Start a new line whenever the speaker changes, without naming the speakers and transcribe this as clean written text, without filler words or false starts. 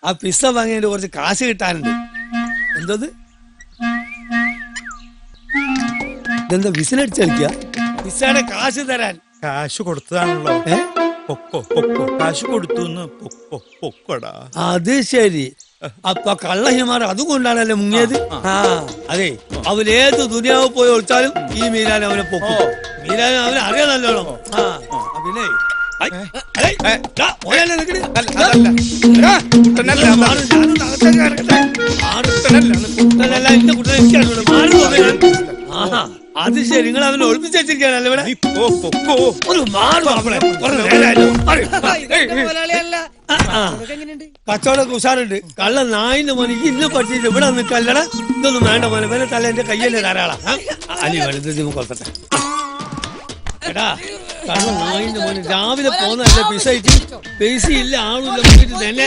ആ പിസ്സ വാങ്ങിയതിന്റെ കുറച്ച് കാശ് കിട്ടാനുണ്ട്. എന്തത് ഇതെന്താ വിസിലടിച്ച് കളിക്കുക? പിസ്സയുടെ കാശ് തരാൻ.
കാശ് കൊടുത്തതാണല്ലോ. പൊക്കോ പൊക്കോ, കാശ് കൊടുത്തു. പൊക്കോടാ.
അത് ശരി. അപ്പൊ കള്ളഹിമാർ അതുകൊണ്ടാണല്ലേ മുങ്ങിയത്. അതെ, അവനേത് ദുനിയാവ് പോയി ഒളിച്ചാലും ഈ മീനാൻ അവനെ പൊക്കും. മീനാൻ അവനെ അറിയാനല്ലോ. പിന്നെ അത് ശരി, നിങ്ങൾ അവനെ ഒളിപ്പിച്ച് വെച്ചിരിക്കാനല്ലേ ഇവിടെ? കച്ചവടമൊക്കെ ഉഷാറുണ്ട്. കള്ള നായിന്റെ മോനിക്ക് ഇന്ന് പഠിച്ചിട്ട് ഇവിടെ നിൽക്കല്ലട. ഇതൊന്നും വേണ്ട മോനെ, വേറെ തല എന്റെ കയ്യല്ലേ ധാരാളം. അലി വെളുത്ത കൊടുക്കട്ടെ. എടാ കള്ള നായിന്റെ മോന് രാവിലെ പോന്നല്ലേ പിസ പൈസ ഇല്ല, ആളുമില്ല, തന്നെ